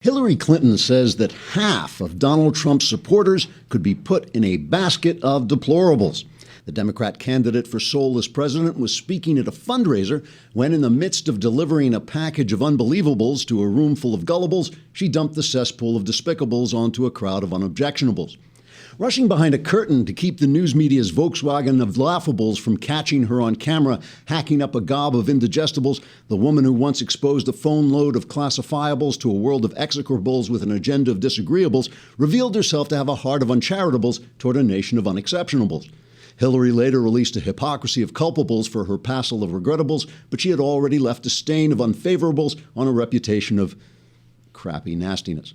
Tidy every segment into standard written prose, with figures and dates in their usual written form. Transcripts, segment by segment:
Hillary Clinton says that half of Donald Trump's supporters could be put in a basket of deplorables. The Democrat candidate for soulless president was speaking at a fundraiser when, in the midst of delivering a package of unbelievables to a room full of gullibles, she dumped the cesspool of despicables onto a crowd of unobjectionables. Rushing behind a curtain to keep the news media's Volkswagen of laughables from catching her on camera hacking up a gob of indigestibles, the woman who once exposed a phone load of classifiables to a world of execrables with an agenda of disagreeables revealed herself to have a heart of uncharitables toward a nation of unexceptionables. Hillary later released a hypocrisy of culpables for her passel of regrettables, but she had already left a stain of unfavorables on a reputation of crappy nastiness.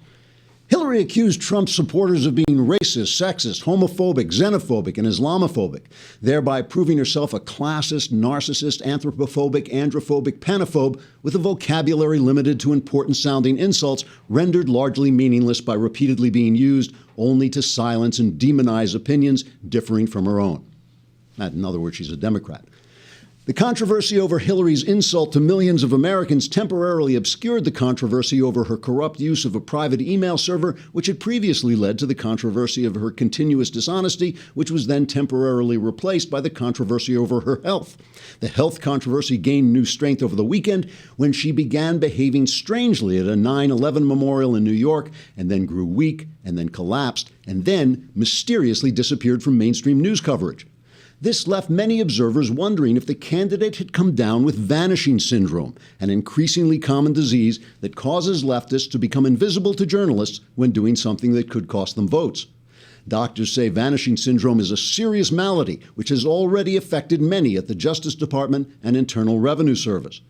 Hillary accused Trump's supporters of being racist, sexist, homophobic, xenophobic, and Islamophobic, thereby proving herself a classist, narcissist, anthropophobic, androphobic, panophobe with a vocabulary limited to important-sounding insults rendered largely meaningless by repeatedly being used only to silence and demonize opinions differing from her own. In other words, she's a Democrat. The controversy over Hillary's insult to millions of Americans temporarily obscured the controversy over her corrupt use of a private email server, which had previously led to the controversy of her continuous dishonesty, which was then temporarily replaced by the controversy over her health. The health controversy gained new strength over the weekend when she began behaving strangely at a 9/11 memorial in New York, and then grew weak, and then collapsed, and then mysteriously disappeared from mainstream news coverage. This left many observers wondering if the candidate had come down with vanishing syndrome, an increasingly common disease that causes leftists to become invisible to journalists when doing something that could cost them votes. Doctors say vanishing syndrome is a serious malady which has already affected many at the Justice Department and Internal Revenue Service.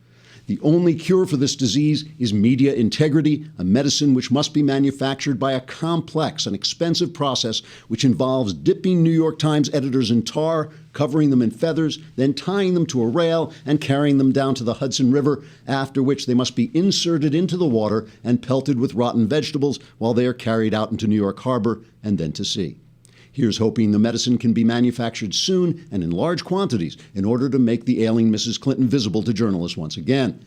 The only cure for this disease is media integrity, a medicine which must be manufactured by a complex and expensive process which involves dipping New York Times editors in tar, covering them in feathers, then tying them to a rail and carrying them down to the Hudson River, after which they must be inserted into the water and pelted with rotten vegetables while they are carried out into New York Harbor and then to sea. Here's hoping the medicine can be manufactured soon and in large quantities in order to make the ailing Mrs. Clinton visible to journalists once again.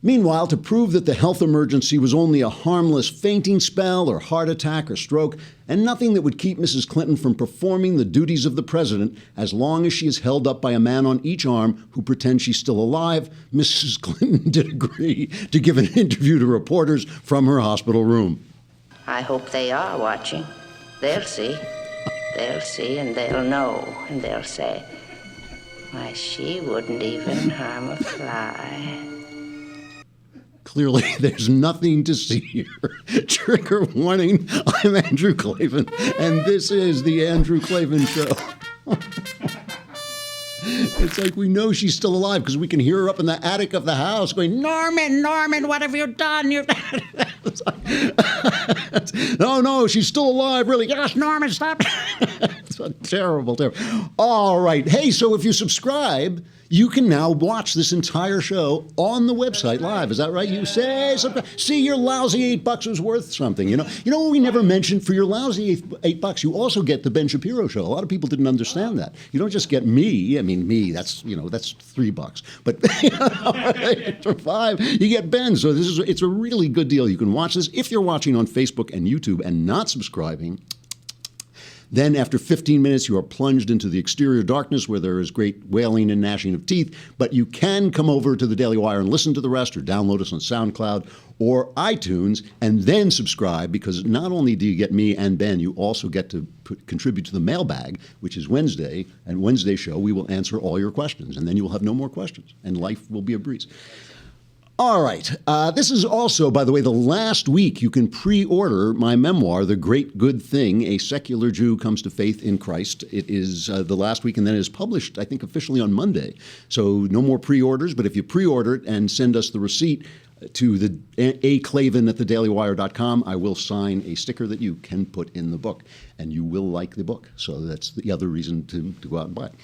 Meanwhile, to prove that the health emergency was only a harmless fainting spell or heart attack or stroke, and nothing that would keep Mrs. Clinton from performing the duties of the president as long as she is held up by a man on each arm who pretends she's still alive, Mrs. Clinton did agree to give an interview to reporters from her hospital room. I hope they are watching. They'll see. They'll see and they'll know and they'll say, why, she wouldn't even harm a fly. Clearly, there's nothing to see here. Trigger warning, I'm Andrew Klavan, and this is The Andrew Klavan Show. It's like we know she's still alive because we can hear her up in the attic of the house going, Norman, what have you done? No, she's still alive, really. Yes, Norman, stop. It's a terrible. All right. Hey, so if you subscribe, you can now watch this entire show on the website live. Is that right? You say, see, your lousy $8 was worth something. You know what we never mentioned? For your lousy $8, you also get the Ben Shapiro Show. A lot of people didn't understand that. You don't just get me. I mean, me, that's $3. But for $5, you get Ben. So it's a really good deal. You can watch this if you're watching on Facebook and YouTube and not subscribing. Then, after 15 minutes, you are plunged into the exterior darkness where there is great wailing and gnashing of teeth. But you can come over to the Daily Wire and listen to the rest, or download us on SoundCloud or iTunes, and then subscribe, because not only do you get me and Ben, you also get to contribute to the mailbag, which is Wednesday. And Wednesday show, we will answer all your questions, and then you will have no more questions, and life will be a breeze. All right. This is also, by the way, the last week you can pre-order my memoir, The Great Good Thing, A Secular Jew Comes to Faith in Christ. It is the last week, and then it is published, I think, officially on Monday. So no more pre-orders, but if you pre-order it and send us the receipt to the aklavan@thedailywire.com, I will sign a sticker that you can put in the book, and you will like the book. So that's the other reason to go out and buy it.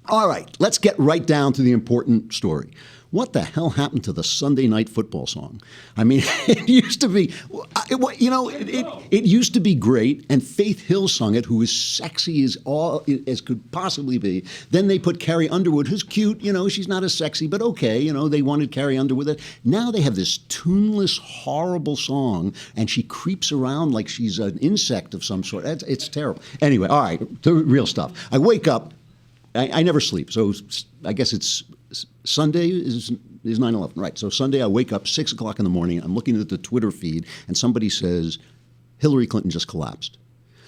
All right, let's get right down to the important story. what the hell happened to the Sunday night football song? I mean, it used to be, it used to be great, and Faith Hill sung it, who is sexy as could possibly be. Then they put Carrie Underwood, who's cute, she's not as sexy, but okay, they wanted Carrie Underwood. Now they have this tuneless, horrible song, and she creeps around like she's an insect of some sort. It's terrible. Anyway, all right, the real stuff. I wake up. I never sleep, so I guess it's Sunday is 9/11, right? So Sunday I wake up 6 o'clock in the morning. I'm looking at the Twitter feed, and somebody says Hillary Clinton just collapsed.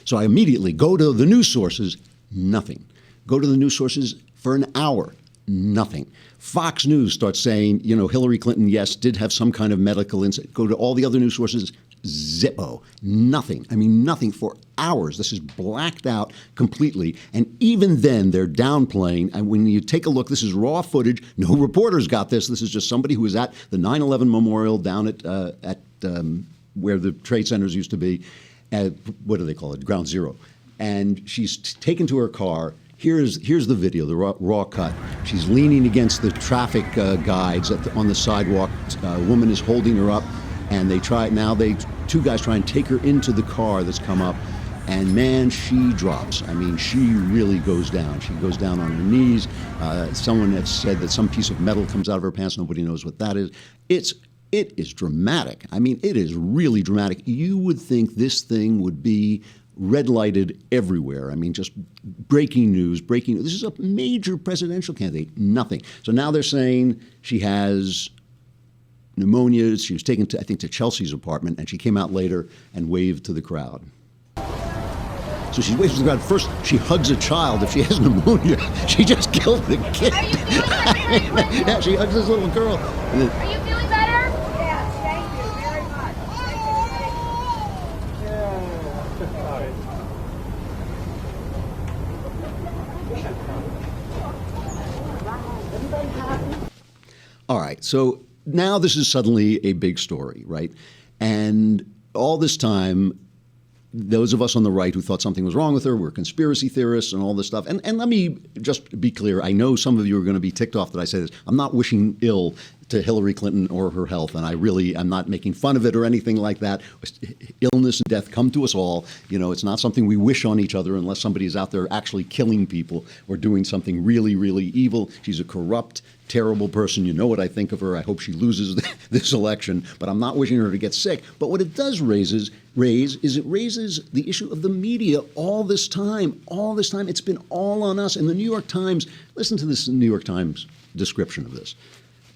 So I immediately go to the news sources. Nothing. Go to the news sources for an hour. Nothing. Fox News starts saying, Hillary Clinton, yes, did have some kind of medical incident. Go to all the other news sources. Zippo. Nothing. I mean, nothing for hours. This is blacked out completely. And even then, they're downplaying. And when you take a look, this is raw footage. No reporters got this. This is just somebody who was at the 9/11 memorial down at where the trade centers used to be. What do they call it? Ground Zero. And she's taken to her car. Here's the video, the raw cut. She's leaning against the traffic guides on the sidewalk. A woman is holding her up. And two guys try and take her into the car that's come up, and man, she drops. I mean, she really goes down. She goes down on her knees. Someone has said that some piece of metal comes out of her pants. Nobody knows what that is. It is dramatic. I mean, it is really dramatic. You would think this thing would be red lighted everywhere. I mean, just breaking news. This is a major presidential candidate. Nothing. So now they're saying she has pneumonia. She was taken to Chelsea's apartment, and she came out later and waved to the crowd. So she waves to the crowd. First, she hugs a child. If she has pneumonia, she just killed the kid. Are you feeling better? Yeah, she hugs this little girl. And then, Are you feeling better? Yes, thank you very much. all right, so now this is suddenly a big story, right? And all this time, those of us on the right who thought something was wrong with her were conspiracy theorists and all this stuff. And let me just be clear. I know some of you are going to be ticked off that I say this. I'm not wishing ill to Hillary Clinton or her health, and I'm not making fun of it or anything like that. Illness and death come to us all. It's not something we wish on each other unless somebody is out there actually killing people or doing something really, really evil. She's a corrupt, terrible person. You know what I think of her. I hope she loses this election, but I'm not wishing her to get sick. But what it does raise is it raises the issue of the media all this time. All this time, it's been all on us. And the New York Times, listen to this New York Times description of this.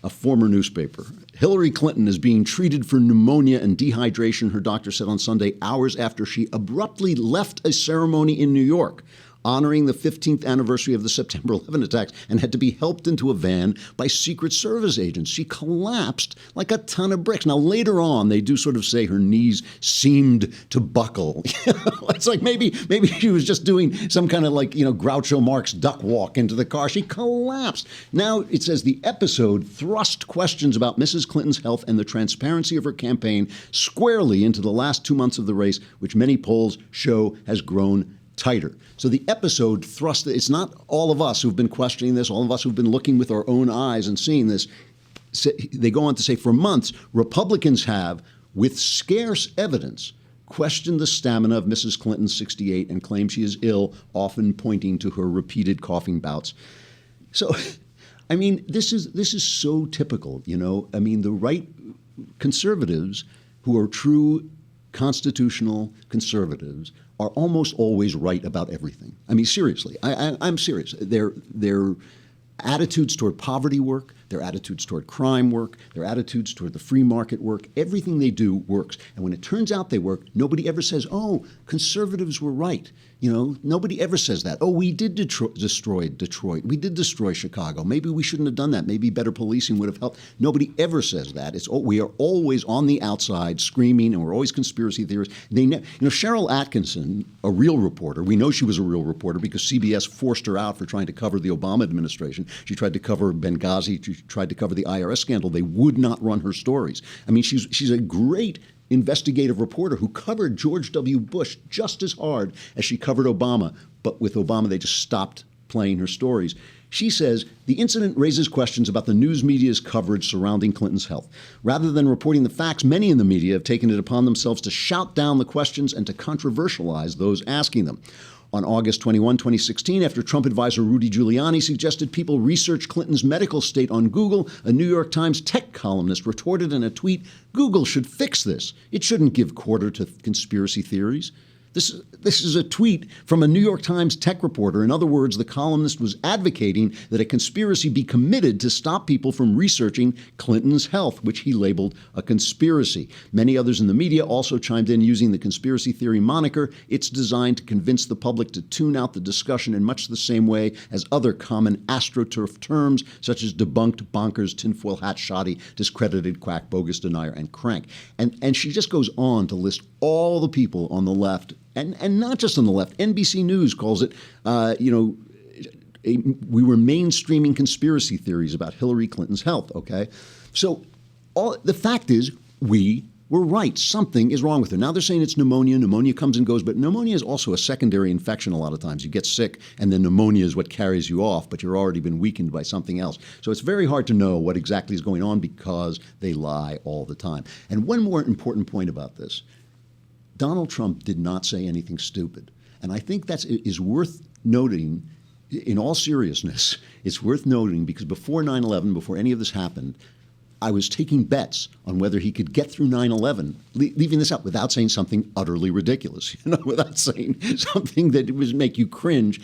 A former newspaper. Hillary Clinton is being treated for pneumonia and dehydration, her doctor said on Sunday, hours after she abruptly left a ceremony in New York honoring the 15th anniversary of the September 11 attacks and had to be helped into a van by Secret Service agents. She collapsed like a ton of bricks. Now, later on, they do sort of say her knees seemed to buckle. It's like maybe she was just doing some kind of Groucho Marx duck walk into the car. She collapsed. Now, it says the episode thrust questions about Mrs. Clinton's health and the transparency of her campaign squarely into the last 2 months of the race, which many polls show has grown tighter. So the episode thrust, it's not all of us who've been questioning this, all of us who've been looking with our own eyes and seeing this. They go on to say, for months, Republicans have, with scarce evidence, questioned the stamina of Mrs. Clinton, 68, and claim she is ill, often pointing to her repeated coughing bouts. So, I mean, this is so typical, I mean, the right conservatives who are true constitutional conservatives are almost always right about everything. I mean, seriously, I'm serious. Their attitudes toward poverty work, their attitudes toward crime work, their attitudes toward the free market work, everything they do works. And when it turns out they work, nobody ever says, oh, conservatives were right. Nobody ever says that. Oh, we did destroy Detroit. We did destroy Chicago. Maybe we shouldn't have done that. Maybe better policing would have helped. Nobody ever says that. We are always on the outside screaming, and we're always conspiracy theorists. Cheryl Atkinson, a real reporter, we know she was a real reporter because CBS forced her out for trying to cover the Obama administration. She tried to cover Benghazi. She tried to cover the IRS scandal. They would not run her stories. I mean, she's a great investigative reporter who covered George W. Bush just as hard as she covered Obama. But with Obama, they just stopped playing her stories. She says the incident raises questions about the news media's coverage surrounding Clinton's health. Rather than reporting the facts, many in the media have taken it upon themselves to shout down the questions and to controversialize those asking them. On August 21, 2016, after Trump advisor Rudy Giuliani suggested people research Clinton's medical state on Google, a New York Times tech columnist retorted in a tweet, "Google should fix this. It shouldn't give quarter to conspiracy theories." This is a tweet from a New York Times tech reporter. In other words, the columnist was advocating that a conspiracy be committed to stop people from researching Clinton's health, which he labeled a conspiracy. Many others in the media also chimed in using the conspiracy theory moniker. It's designed to convince the public to tune out the discussion in much the same way as other common astroturf terms, such as debunked, bonkers, tinfoil hat, shoddy, discredited, quack, bogus, denier, and crank. And she just goes on to list all the people on the left, and not just on the left. NBC News calls it, we were mainstreaming conspiracy theories about Hillary Clinton's health, okay? So the fact is, we were right. Something is wrong with her. Now they're saying it's pneumonia. Pneumonia comes and goes, but pneumonia is also a secondary infection a lot of times. You get sick, and then pneumonia is what carries you off, but you're already been weakened by something else. So it's very hard to know what exactly is going on because they lie all the time. And one more important point about this. Donald Trump did not say anything stupid. And I think that is worth noting in all seriousness. It's worth noting because before 9/11, before any of this happened, I was taking bets on whether he could get through 9/11, leaving this out without saying something utterly ridiculous, without saying something that would make you cringe.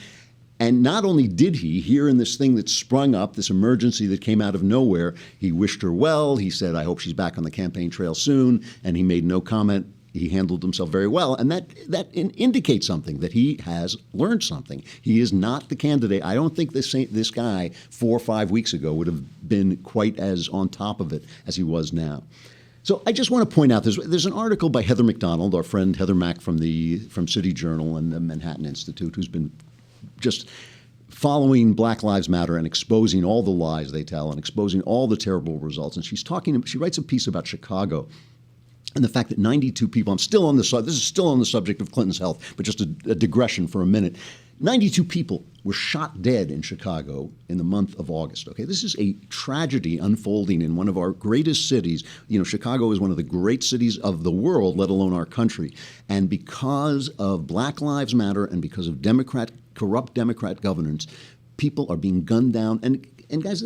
And not only did he, here in this thing that sprung up, this emergency that came out of nowhere, he wished her well. He said, I hope she's back on the campaign trail soon. And he made no comment. He handled himself very well. And that indicates something, that he has learned something. He is not the candidate. I don't think this guy 4 or 5 weeks ago would have been quite as on top of it as he was now. So I just want to point out, there's an article by Heather McDonald, our friend Heather Mack from City Journal and the Manhattan Institute, who's been just following Black Lives Matter and exposing all the lies they tell and exposing all the terrible results. And she writes a piece about Chicago and the fact that 92 people, this is still on the subject of Clinton's health, but just a digression for a minute. 92 people were shot dead in Chicago in the month of August. Okay, this is a tragedy unfolding in one of our greatest cities. Chicago is one of the great cities of the world, let alone our country. And because of Black Lives Matter and because of corrupt Democrat governance, people are being gunned down. And guys,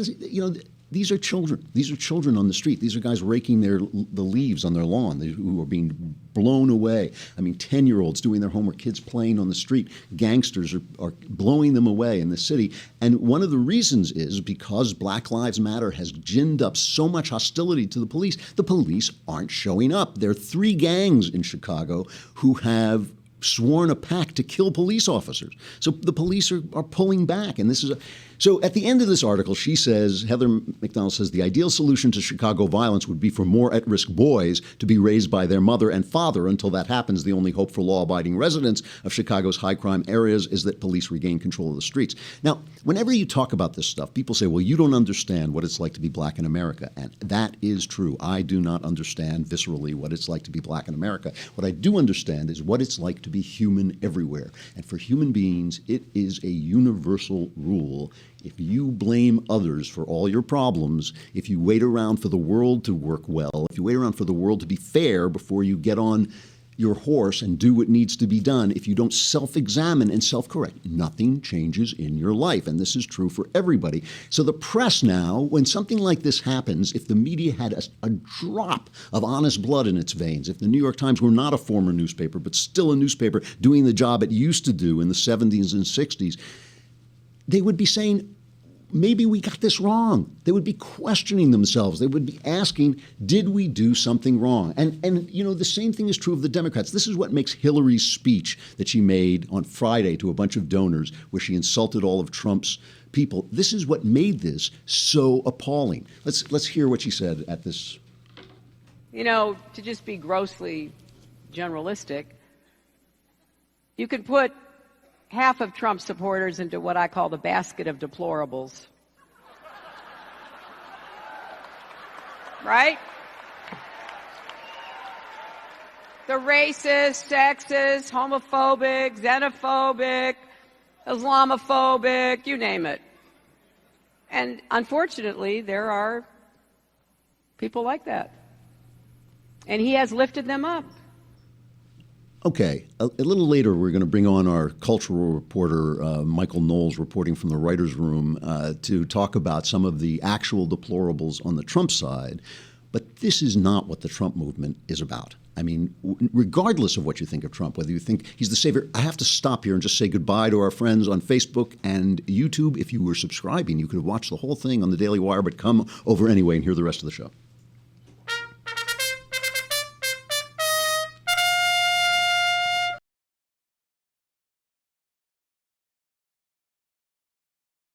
these are children. These are children on the street. These are guys raking the leaves on their lawn who are being blown away. 10-year-olds doing their homework, kids playing on the street. Gangsters are blowing them away in the city. And one of the reasons is because Black Lives Matter has ginned up so much hostility to the police. The police aren't showing up. There are 3 gangs in Chicago who have sworn a pact to kill police officers. So the police are pulling back. And so at the end of this article, Heather McDonald says, the ideal solution to Chicago violence would be for more at-risk boys to be raised by their mother and father. Until that happens, the only hope for law-abiding residents of Chicago's high-crime areas is that police regain control of the streets. Now, whenever you talk about this stuff, people say, well, you don't understand what it's like to be black in America. And that is true. I do not understand viscerally what it's like to be black in America. What I do understand is what it's like to be human everywhere. And for human beings, it is a universal rule. If you blame others for all your problems, if you wait around for the world to work well, if you wait around for the world to be fair before you get on your horse and do what needs to be done, if you don't self-examine and self-correct, nothing changes in your life. And this is true for everybody. So the press now, when something like this happens, if the media had a drop of honest blood in its veins, if the New York Times were not a former newspaper, but still a newspaper doing the job it used to do in the 70s and 60s, they would be saying, maybe we got this wrong. They would be questioning themselves. They would be asking, did we do something wrong? And the same thing is true of the Democrats. This is what makes Hillary's speech that she made on Friday to a bunch of donors, where she insulted all of Trump's people. This is what made this so appalling. Let's hear what she said at this. To just be grossly generalistic, you could put half of Trump's supporters into what I call the basket of deplorables. Right? The racist, sexist, homophobic, xenophobic, Islamophobic, you name it. And unfortunately, there are people like that. And he has lifted them up. Okay, a little later we're going to bring on our cultural reporter, Michael Knowles, reporting from the writer's room to talk about some of the actual deplorables on the Trump side. But this is not what the Trump movement is about. I mean, regardless of what you think of Trump, whether you think he's the savior, I have to stop here and just say goodbye to our friends on Facebook and YouTube. If you were subscribing, you could watch the whole thing on the Daily Wire, but come over anyway and hear the rest of the show.